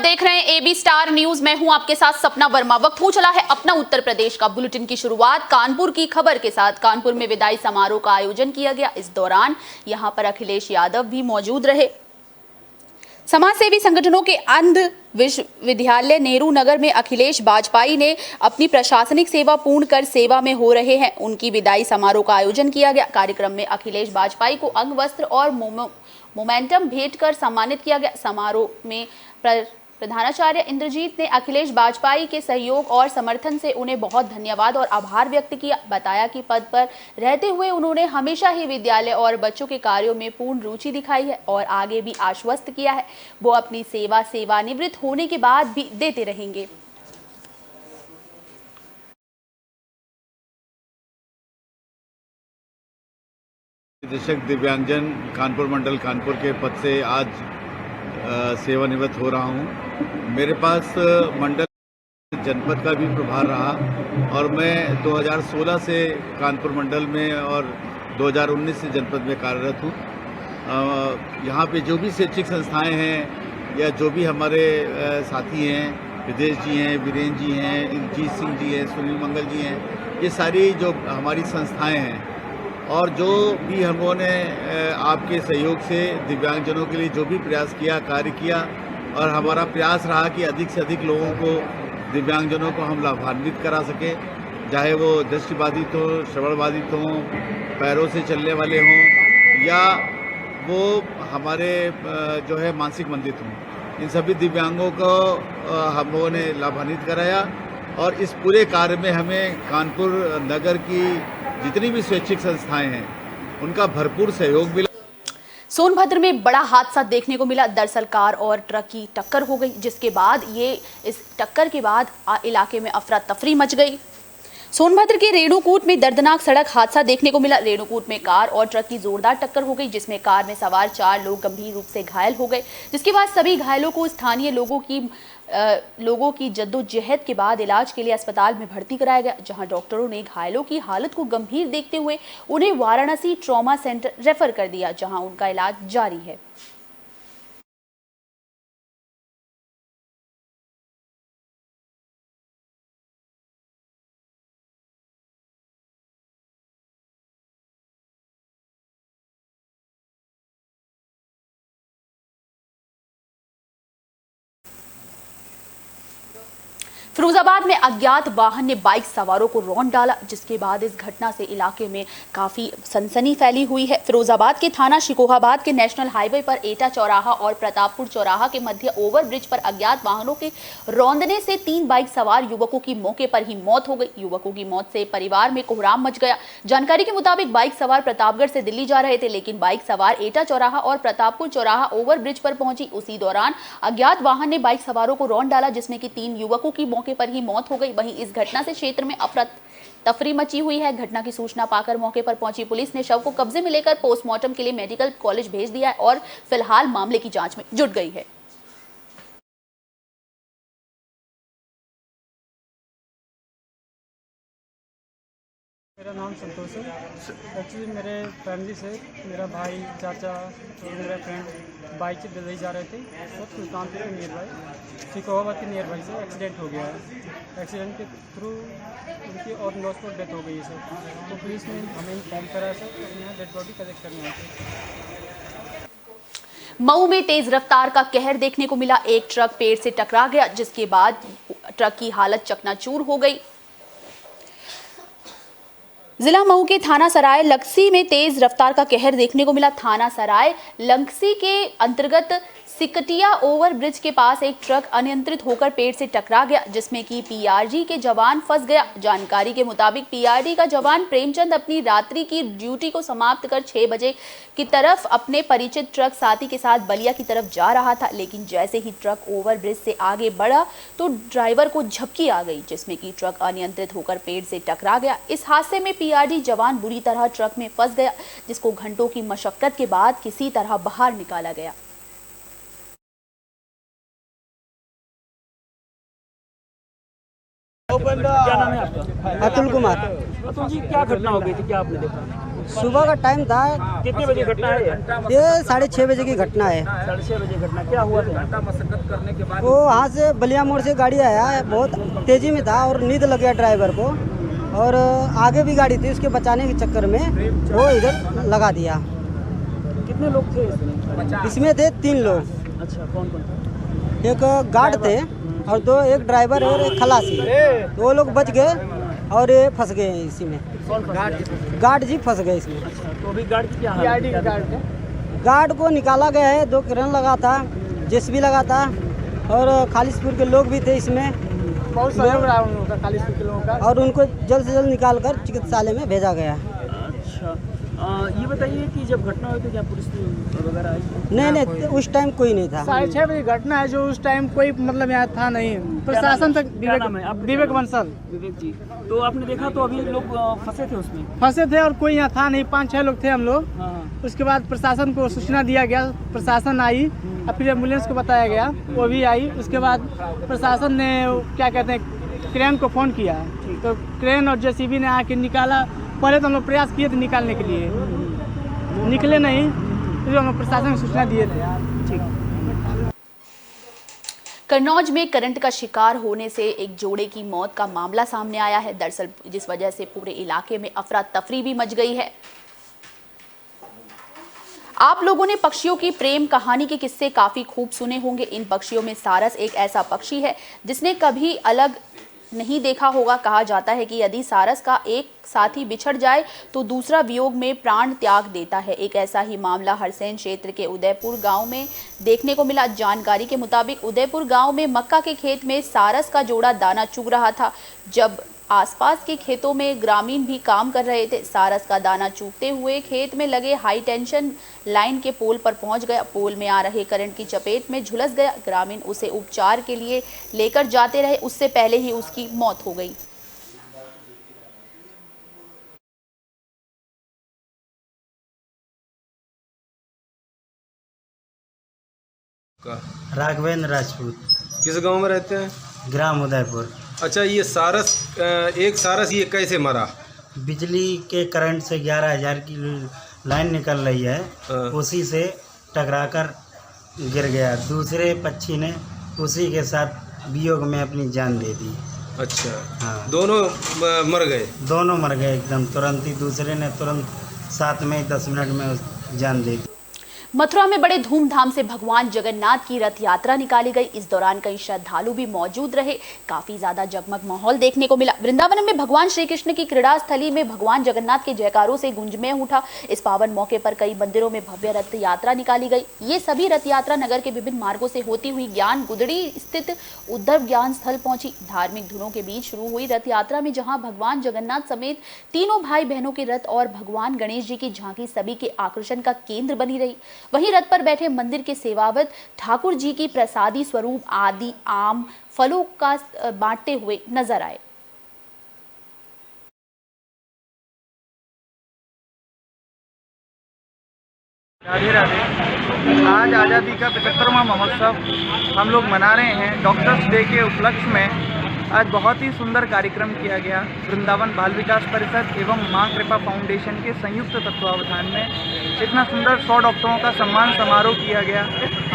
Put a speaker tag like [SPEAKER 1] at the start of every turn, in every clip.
[SPEAKER 1] देख रहे हैं एबी स्टार न्यूज। मैं हूं आपके साथ सपना वर्मा। वक्त हो चला है अपना उत्तर प्रदेश का। बुलेटिन की शुरुआत कानपुर की खबर के साथ। कानपुर में विदाई समारोह का आयोजन किया गया। इस दौरान यहां पर अखिलेश यादव भी मौजूद रहे। समाजसेवी संगठनों के अंध विश्वविद्यालय नेहरू नगर में अखिलेश वाजपेयी ने अपनी प्रशासनिक सेवा पूर्ण कर सेवा में हो रहे हैं, उनकी विदाई समारोह का आयोजन किया गया। कार्यक्रम में अखिलेश वाजपेयी को अंग वस्त्र और मोमेंटम भेंट कर सम्मानित किया गया। समारोह में प्रधानाचार्य इंद्रजीत ने अखिलेश वाजपेयी के सहयोग और समर्थन से उन्हें बहुत धन्यवाद और आभार व्यक्त किया। बताया कि पद पर रहते हुए उन्होंने हमेशा ही विद्यालय और बच्चों के कार्यों में पूर्ण रुचि दिखाई है और आगे भी आश्वस्त किया है वो अपनी सेवानिवृत्त होने के बाद भी देते रहेंगे।
[SPEAKER 2] निदेशक दिव्यांगजन कानपुर मंडल कानपुर के पद से आज सेवानिवृत्त हो रहा हूं। मेरे पास मंडल जनपद का भी प्रभार रहा और मैं 2016 से कानपुर मंडल में और 2019 से जनपद में कार्यरत हूं। यहाँ पे जो भी शैक्षिक संस्थाएं हैं या जो भी हमारे साथी हैं, विदेश जी हैं, वीरेंद्र जी हैं, इंद्रजीत सिंह जी हैं, सुनील मंगल जी हैं, ये सारी जो हमारी संस्थाएं हैं और जो भी हम लोगों ने आपके सहयोग से दिव्यांगजनों के लिए जो भी प्रयास किया, कार्य किया और हमारा प्रयास रहा कि अधिक से अधिक लोगों को, दिव्यांगजनों को हम लाभान्वित करा सके, चाहे वो दृष्टिबाधित हो, श्रवणबाधित हों, पैरों से चलने वाले हों या वो हमारे जो है मानसिक मंदित हों। इन सभी दिव्यांगों को हम लोगों ने लाभान्वित कराया और इस पूरे कार्य में हमें कानपुर नगर की जितनी भी शैक्षिक संस्थाएं हैं उनका भरपूर सहयोग मिला।
[SPEAKER 1] सोनभद्र में बड़ा हादसा देखने को मिला। दरअसल कार और ट्रक की टक्कर हो गई, जिसके बाद इस टक्कर के बाद इलाके में अफरा तफरी मच गई। सोनभद्र के रेणुकूट में दर्दनाक सड़क हादसा देखने को मिला। रेणुकूट में कार और ट्रक की जोरदार टक्कर हो गई, जिसमें कार में सवार 4 लोग गंभीर रूप से घायल हो गए, जिसके बाद सभी घायलों को स्थानीय लोगों की जद्दोजहद के बाद इलाज के लिए अस्पताल में भर्ती कराया गया, जहां डॉक्टरों ने घायलों की हालत को गंभीर देखते हुए उन्हें वाराणसी ट्रॉमा सेंटर रेफर कर दिया, जहां उनका इलाज जारी है। फिरोजाबाद में अज्ञात वाहन ने बाइक सवारों को रौंद डाला, जिसके बाद इस घटना से इलाके में काफी सनसनी फैली हुई है। फिरोजाबाद के थाना शिकोहाबाद के नेशनल हाईवे पर एटा चौराहा और प्रतापपुर चौराहा के मध्य ओवरब्रिज पर अज्ञात वाहनों के रौंदने से 3 बाइक सवार युवकों की मौके पर ही मौत हो गई। युवकों की मौत से परिवार में कोहराम मच गया। जानकारी के मुताबिक बाइक सवार प्रतापगढ़ से दिल्ली जा रहे थे, लेकिन बाइक सवार एटा चौराहा और प्रतापपुर चौराहा ओवरब्रिज पर पहुंची। उसी दौरान अज्ञात वाहन ने बाइक सवारों को रौंद डाला, जिसमें कि 3 युवकों की मौके पर ही मौत हो गई। वहीं इस घटना से क्षेत्र में अफरा तफरी मची हुई है। घटना की सूचना पाकर मौके पर पहुंची पुलिस ने शव को कब्जे में लेकर पोस्टमार्टम के लिए मेडिकल कॉलेज भेज दिया है और फिलहाल मामले की जांच में जुट गई है।
[SPEAKER 3] मेरा नाम संतोष है। एक्चुअली मेरे फैमिली से मेरा भाई, चाचा और मेरा फ्रेंड बाइक से दिल्ली जा रहे थे। तो सुल्तानपुर के नियर बाई, शिकोहाबाद के नियर बाई से एक्सीडेंट हो गया है। एक्सीडेंट के थ्रू उनकी और लॉस पर डेथ हो गई है सर। तो पुलिस ने हमें इन्फॉर्म करा सर, तो यहाँ डेड बॉडी कलेक्ट करने आए थे।
[SPEAKER 1] मऊ में तेज रफ्तार का कहर देखने को मिला। एक ट्रक पेड़ से टकरा गया, जिसके बाद ट्रक की हालत चकनाचूर हो गई। जिला मऊ के थाना सराय लक्सी में तेज रफ्तार का कहर देखने को मिला। थाना सराय लक्सी के अंतर्गत सिकटिया ओवरब्रिज के पास एक ट्रक अनियंत्रित होकर पेड़ से टकरा गया, जिसमें कि पीआरजी के जवान फंस गया। जानकारी के मुताबिक पीआरडी का जवान प्रेमचंद अपनी रात्रि की ड्यूटी को समाप्त कर 6 बजे की तरफ अपने परिचित ट्रक साथी के साथ बलिया की तरफ जा रहा था, लेकिन जैसे ही ट्रक ओवरब्रिज से आगे बढ़ा तो ड्राइवर को झपकी आ गई, जिसमें कि ट्रक अनियंत्रित होकर पेड़ से टकरा गया। इस हादसे में पीआरडी जवान बुरी तरह ट्रक में फंस गया, जिसको घंटों की मशक्कत के बाद किसी तरह बाहर निकाला गया।
[SPEAKER 3] क्या नाम है आपका?
[SPEAKER 4] अतुल कुमार।
[SPEAKER 3] अतुल जी, क्या घटना हो गई थी, क्या आपने देखा?
[SPEAKER 4] सुबह का टाइम था।
[SPEAKER 5] कितने बजे घटना है
[SPEAKER 4] ये 6:30 बजे की घटना है।
[SPEAKER 5] 6:30 बजे घटना क्या हुआ था?
[SPEAKER 4] वो वहाँ से बलिया मोड़ से गाड़ी आया, बहुत तेज़ी में था और नींद लग गया ड्राइवर को, और आगे भी गाड़ी थी, उसके बचाने के चक्कर में वो इधर लगा दिया।
[SPEAKER 5] कितने लोग थे इसमें?
[SPEAKER 4] इसमें थे 3 लोग।
[SPEAKER 5] अच्छा, कौन कौन?
[SPEAKER 4] एक गार्ड थे और एक ड्राइवर और एक खलासी। 2 लोग बच गए और ये फंस गए इसी में। गार्ड जी फंस गए इसमें।
[SPEAKER 5] अच्छा, तो अभी गार्ड की क्या हालत है?
[SPEAKER 4] गार्ड को निकाला गया है, 2 क्रेन लगा था, जेसीबी लगा था और खालिशपुर के लोग भी थे इसमें।
[SPEAKER 3] बहुत सहयोग रहा उन लोगों का, 40 किलो का।
[SPEAKER 4] और उनको जल्द से जल्द निकाल कर चिकित्सालय में भेजा गया।
[SPEAKER 5] अच्छा, ये बताइए कि जब घटना हुई तो क्या पुलिस वगैरह आई?
[SPEAKER 4] नहीं, उस टाइम कोई नहीं था।
[SPEAKER 3] 6:30 बजे घटना है, जो उस टाइम कोई मतलब यहाँ था नहीं। प्रशासन तक
[SPEAKER 5] क्या नाम है आपका?
[SPEAKER 3] विवेक बंसल
[SPEAKER 5] विवेक जी, तो आपने देखा तो अभी लोग फंसे थे उसमें?
[SPEAKER 3] फंसे थे और कोई यहाँ था नहीं, 5-6 लोग थे हम लोग।
[SPEAKER 5] हाँ।
[SPEAKER 3] उसके बाद प्रशासन को सूचना दिया गया, प्रशासन आई और फिर एम्बुलेंस को बताया गया, वो भी आई। उसके बाद प्रशासन ने क्या कहते हैं, क्रेन को फ़ोन किया, तो क्रेन और जेसीबी ने आके निकाला। पहले तो हम लोग प्रयास किए थे निकालने के लिए, निकले नहीं, फिर हम लोग प्रशासन को सूचना दिए थे।
[SPEAKER 1] कन्नौज में करंट का शिकार होने से एक जोड़े की मौत का मामला सामने आया है। दरअसल जिस वजह से पूरे इलाके में अफरा तफरी भी मच गई है। आप लोगों ने पक्षियों की प्रेम कहानी के किस्से काफी खूब सुने होंगे। इन पक्षियों में सारस एक ऐसा पक्षी है जिसने कभी अलग नहीं देखा होगा। कहा जाता है कि यदि सारस का एक साथी बिछड़ जाए तो दूसरा वियोग में प्राण त्याग देता है। एक ऐसा ही मामला हरसैन क्षेत्र के उदयपुर गांव में देखने को मिला। जानकारी के मुताबिक उदयपुर गांव में मक्का के खेत में सारस का जोड़ा दाना चुग रहा था। जब आसपास के खेतों में ग्रामीण भी काम कर रहे थे, सारस का दाना चूगते हुए खेत में लगे हाई टेंशन लाइन के पोल पर पहुंच गया। पोल में आ रहे करंट की चपेट में झुलस गया। ग्रामीण उसे उपचार के लिए लेकर जाते रहे, उससे पहले ही उसकी मौत हो गई।
[SPEAKER 6] राघवेंद्र राजपूत,
[SPEAKER 7] किस गांव में रहते हैं?
[SPEAKER 6] ग्राम उदयपुर।
[SPEAKER 7] अच्छा, ये सारस एक सारस ये कैसे मरा?
[SPEAKER 6] बिजली के करंट से 11,000 की लाइन निकल रही है, उसी से टकराकर गिर गया। दूसरे पक्षी ने उसी के साथ वियोग में अपनी जान दे दी।
[SPEAKER 7] अच्छा,
[SPEAKER 6] हाँ,
[SPEAKER 7] दोनों मर गए?
[SPEAKER 6] दोनों मर गए एकदम तुरंत ही। दूसरे ने तुरंत 7 में 10 मिनट में जान दे दी।
[SPEAKER 1] मथुरा में बड़े धूमधाम से भगवान जगन्नाथ की रथ यात्रा निकाली गई। इस दौरान कई श्रद्धालु भी मौजूद रहे। काफी ज्यादा जगमग माहौल देखने को मिला। वृंदावन में भगवान श्री कृष्ण की क्रीड़ा स्थली में भगवान जगन्नाथ के जयकारों से गुंजमय उठा। इस पावन मौके पर कई मंदिरों में भव्य रथ यात्रा निकाली गई। ये सभी रथ यात्रा नगर के विभिन्न मार्गों से होती हुई ज्ञान गुदड़ी स्थित उद्धव ज्ञान स्थल पहुंची। धार्मिक धुनों के बीच शुरू हुई रथ यात्रा में जहां भगवान जगन्नाथ समेत तीनों भाई बहनों के रथ और भगवान गणेश जी की झांकी सभी के आकर्षण का केंद्र बनी रही। वहीं रथ पर बैठे मंदिर के सेवावत ठाकुर जी की प्रसादी स्वरूप आदि आम फलों का बांटते हुए नजर आए।
[SPEAKER 8] राधे राधे। आज आज़ादी का 75वां महोत्सव हम लोग मना रहे हैं। डॉक्टर्स डे के उपलक्ष्य में आज बहुत ही सुंदर कार्यक्रम किया गया। वृंदावन बाल विकास परिषद एवं मां कृपा फाउंडेशन के संयुक्त तत्वावधान में इतना सुंदर 100 डॉक्टरों का सम्मान समारोह किया गया।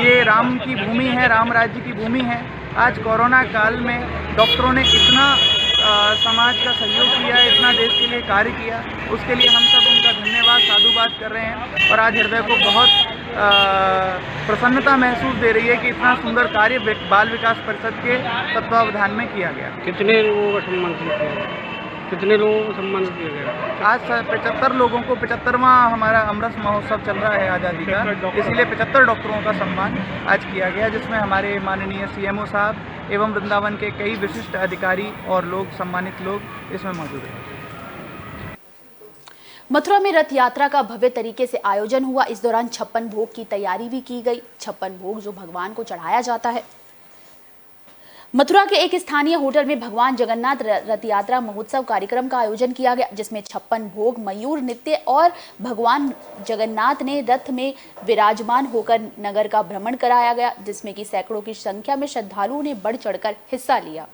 [SPEAKER 8] ये राम की भूमि है, राम राज्य की भूमि है। आज कोरोना काल में डॉक्टरों ने इतना समाज का सहयोग किया, इतना देश के लिए कार्य किया, उसके लिए हम सब उनका धन्यवाद साधुवाद कर रहे हैं। और आज हृदय को बहुत प्रसन्नता महसूस दे रही है कि इतना सुंदर कार्य बाल विकास परिषद के तत्वावधान में किया गया।
[SPEAKER 3] कितने लोगों का सम्मान किया गया? कितने लोगों को सम्मान किया गया?
[SPEAKER 8] आज 75 लोगों को 75वां हमारा अमृत महोत्सव चल रहा है आज़ादी का, इसीलिए 75 डॉक्टरों का सम्मान आज किया गया, जिसमें हमारे माननीय CMO साहब एवं वृंदावन के कई विशिष्ट अधिकारी और लोग, सम्मानित लोग इसमें मौजूद हैं।
[SPEAKER 1] मथुरा में रथ यात्रा का भव्य तरीके से आयोजन हुआ। इस दौरान 56 भोग की तैयारी भी की गई। 56 भोग जो भगवान को चढ़ाया जाता है। मथुरा के एक स्थानीय होटल में भगवान जगन्नाथ रथ यात्रा महोत्सव कार्यक्रम का आयोजन किया गया, जिसमें 56 भोग, मयूर नृत्य और भगवान जगन्नाथ ने रथ में विराजमान होकर नगर का भ्रमण कराया गया, जिसमें कि सैकड़ों की संख्या में श्रद्धालुओं ने बढ़ चढ़कर हिस्सा लिया।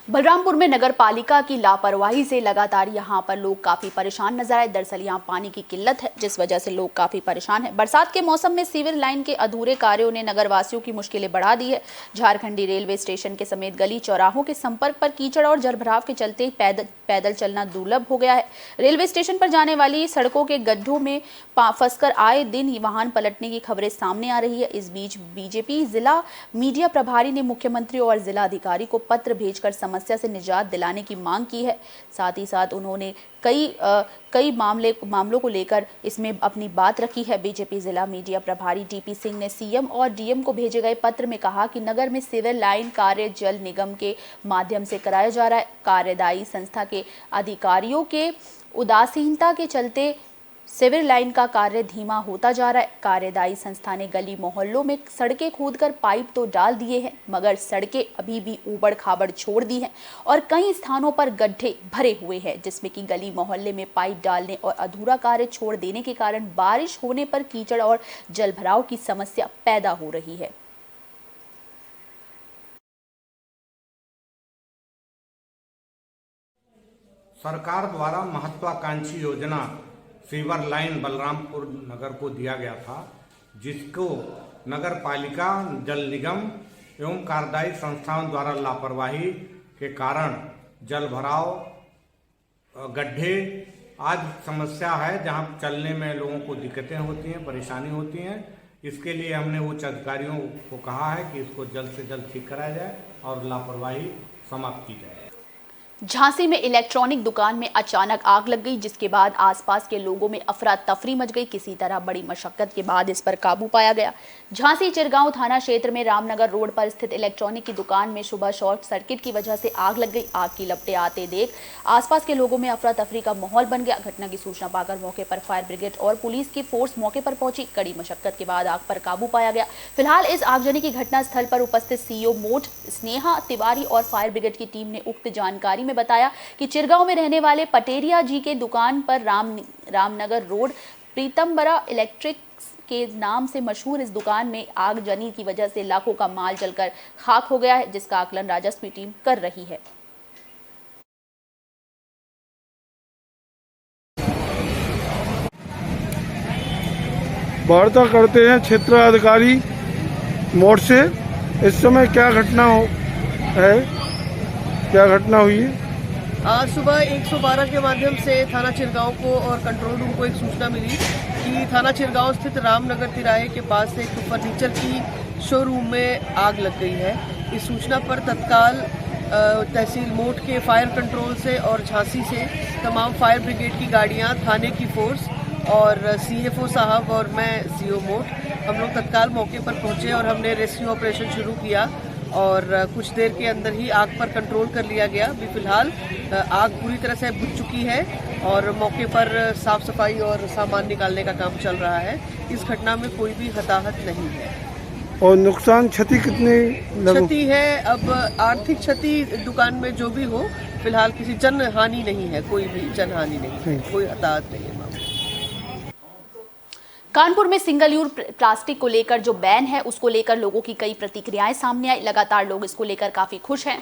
[SPEAKER 1] बलरामपुर में नगर पालिका की लापरवाही से लगातार यहां पर लोग काफी परेशान नजर आए। दरअसल यहां पानी की किल्लत है, जिस वजह से लोग काफी परेशान हैं। बरसात के मौसम में सीवर लाइन के अधूरे कार्यों ने नगरवासियों की मुश्किलें बढ़ा दी है। झारखंडी रेलवे स्टेशन के समेत गली चौराहों के संपर्क पर कीचड़ और जलभराव के चलते पैदल चलना दुर्लभ हो गया है। रेलवे स्टेशन पर जाने वाली सड़कों के गड्ढों में फंसकर आए दिन वाहन पलटने की खबरें सामने आ रही है। इस बीच बीजेपी जिला मीडिया प्रभारी ने मुख्यमंत्री और जिलाधिकारी को पत्र भेजकर समस्या से निजात दिलाने की मांग की है। साथ ही साथ उन्होंने कई मामलों को लेकर इसमें अपनी बात रखी है। बीजेपी जिला मीडिया प्रभारी डीपी सिंह ने सीएम और डीएम को भेजे गए पत्र में कहा कि नगर में सिविल लाइन कार्य जल निगम के माध्यम से कराया जा रहा है। कार्यदायी संस्था के अधिकारियों के उदासीनता के चलते सिविल लाइन का कार्य धीमा होता जा रहा है। कार्यदायी संस्था ने गली मोहल्लों में सड़कें खोदकर पाइप तो डाल दिए हैं, मगर सड़कें अभी भी ऊबड़ खाबड़ छोड़ दी हैं और कई स्थानों पर गड्ढे भरे हुए हैं, जिसमें कि गली मोहल्ले में पाइप डालने और अधूरा कार्य छोड़ देने के कारण बारिश होने पर कीचड़ और जलभराव की समस्या पैदा हो रही है।
[SPEAKER 9] सरकार द्वारा महत्वाकांक्षी योजना सीवर लाइन बलरामपुर नगर को दिया गया था, जिसको नगर पालिका, जल निगम एवं कार्यदायी संस्थाओं द्वारा लापरवाही के कारण जल भराव, गड्ढे आज समस्या है, जहां चलने में लोगों को दिक्कतें होती हैं, परेशानी होती हैं। इसके लिए हमने उच्च अधिकारियों को कहा है कि इसको जल्द से जल्द ठीक कराया जाए और लापरवाही समाप्त की जाए।
[SPEAKER 1] झांसी में इलेक्ट्रॉनिक दुकान में अचानक आग लग गई, जिसके बाद आसपास के लोगों में अफरा तफरी मच गई। किसी तरह बड़ी मशक्कत के बाद इस पर काबू पाया गया। झांसी चिरगांव थाना क्षेत्र में रामनगर रोड पर स्थित इलेक्ट्रॉनिक की दुकान में सुबह शॉर्ट सर्किट की वजह से आग लग गई। आग की लपटें आते देख आसपास के लोगों में अफरा तफरी का माहौल बन गया। घटना की सूचना पाकर मौके पर फायर ब्रिगेड और पुलिस की फोर्स मौके पर पहुंची। कड़ी मशक्कत के बाद आग पर काबू पाया गया। फिलहाल इस आगजनी की घटना स्थल पर उपस्थित सीईओ मोट स्नेहा तिवारी और फायर ब्रिगेड की टीम ने उक्त जानकारी में बताया कि चिरगांव में रहने वाले पटेरिया जी के दुकान पर रामनगर रोड प्रीतमबरा इलेक्ट्रिक्स के नाम से मशहूर इस दुकान में आगजनी की वजह से लाखों का माल जलकर खाक हो गया है, जिसका आकलन राजस्व की टीम कर रही है।
[SPEAKER 10] वार्ता करते हैं क्षेत्र अधिकारी मोड़ से। इस समय क्या घटना हुई है?
[SPEAKER 11] आज सुबह 112 के माध्यम से थाना चिरगांव को और कंट्रोल रूम को एक सूचना मिली कि थाना चिरगांव स्थित रामनगर तिराहे के पास एक फर्नीचर की शोरूम में आग लग गई है। इस सूचना पर तत्काल तहसील मोट के फायर कंट्रोल से और झांसी से तमाम फायर ब्रिगेड की गाड़ियां, थाने की फोर्स और सीएफओ साहब और मैं सीओ मोट, हम लोग तत्काल मौके पर पहुंचे और हमने रेस्क्यू ऑपरेशन शुरू किया और कुछ देर के अंदर ही आग पर कंट्रोल कर लिया गया। अभी फिलहाल आग पूरी तरह से बुझ चुकी है और मौके पर साफ सफाई और सामान निकालने का काम चल रहा है। इस घटना में कोई भी हताहत नहीं है।
[SPEAKER 10] और नुकसान क्षति कितनी
[SPEAKER 11] क्षति है? अब आर्थिक क्षति दुकान में जो भी हो, फिलहाल किसी जन हानि नहीं है, कोई भी जन हानि नहीं है, कोई हताहत नहीं है।
[SPEAKER 1] कानपुर में सिंगल यूज प्लास्टिक को लेकर जो बैन है, उसको लेकर लोगों की कई प्रतिक्रियाएं सामने आई। लगातार लोग इसको लेकर काफी खुश हैं।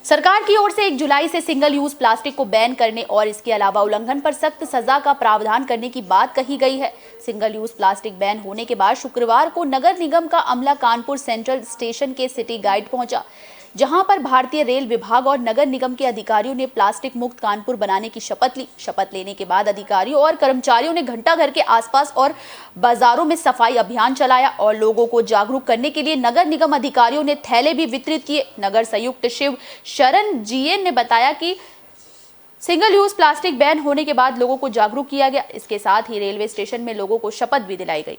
[SPEAKER 1] सरकार की ओर से 1 जुलाई से सिंगल यूज प्लास्टिक को बैन करने और इसके अलावा उल्लंघन पर सख्त सजा का प्रावधान करने की बात कही गई है। सिंगल यूज प्लास्टिक बैन होने के बाद शुक्रवार को नगर निगम का अमला कानपुर सेंट्रल स्टेशन के सिटी गाइड पहुंचा, जहां पर भारतीय रेल विभाग और नगर निगम के अधिकारियों ने प्लास्टिक मुक्त कानपुर बनाने की शपथ ली। शपथ लेने के बाद अधिकारियों और कर्मचारियों ने घंटाघर के आसपास और बाजारों में सफाई अभियान चलाया और लोगों को जागरूक करने के लिए नगर निगम अधिकारियों ने थैले भी वितरित किए। नगर संयुक्त शिव शरण जीएन ने बताया कि सिंगल यूज प्लास्टिक बैन होने के बाद लोगों को जागरूक किया गया। इसके साथ ही रेलवे स्टेशन में लोगों को शपथ भी दिलाई गई।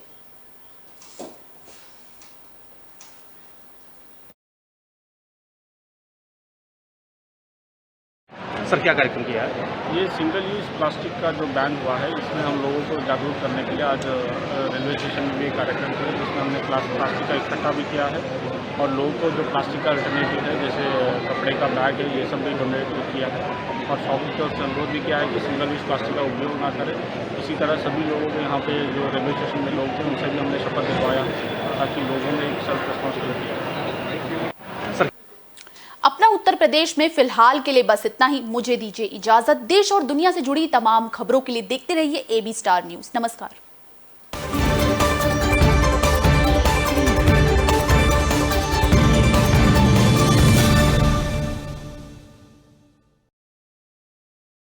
[SPEAKER 12] सर, क्या कार्यक्रम किया है?
[SPEAKER 13] ये सिंगल यूज़ प्लास्टिक का जो बैन हुआ है, इसमें हम लोगों को जागरूक करने के लिए आज रेलवे स्टेशन में भी एक कार्यक्रम किया, जिसमें हमने प्लास्टिक का इकट्ठा भी किया है और लोगों को जो प्लास्टिक का अल्टरनेटिव है, जैसे कपड़े का बैग है, ये सब भी डोनेट किया है और शॉपिंग की ओर से अनुरोध भी किया है कि सिंगल यूज़ प्लास्टिक का उपयोग ना करें। इसी तरह सभी लोगों को यहाँ पे जो रेलवे स्टेशन में लोग थे, उनसे भी हमने शपथ दिलवाया ताकि लोगों ने एक सेल्फ रिस्पॉन्सिबिलिटी।
[SPEAKER 1] अपना उत्तर प्रदेश में फिलहाल के लिए बस इतना ही। मुझे दीजिए इजाजत। देश और दुनिया से जुड़ी तमाम खबरों के लिए देखते रहिए AB स्टार न्यूज। नमस्कार।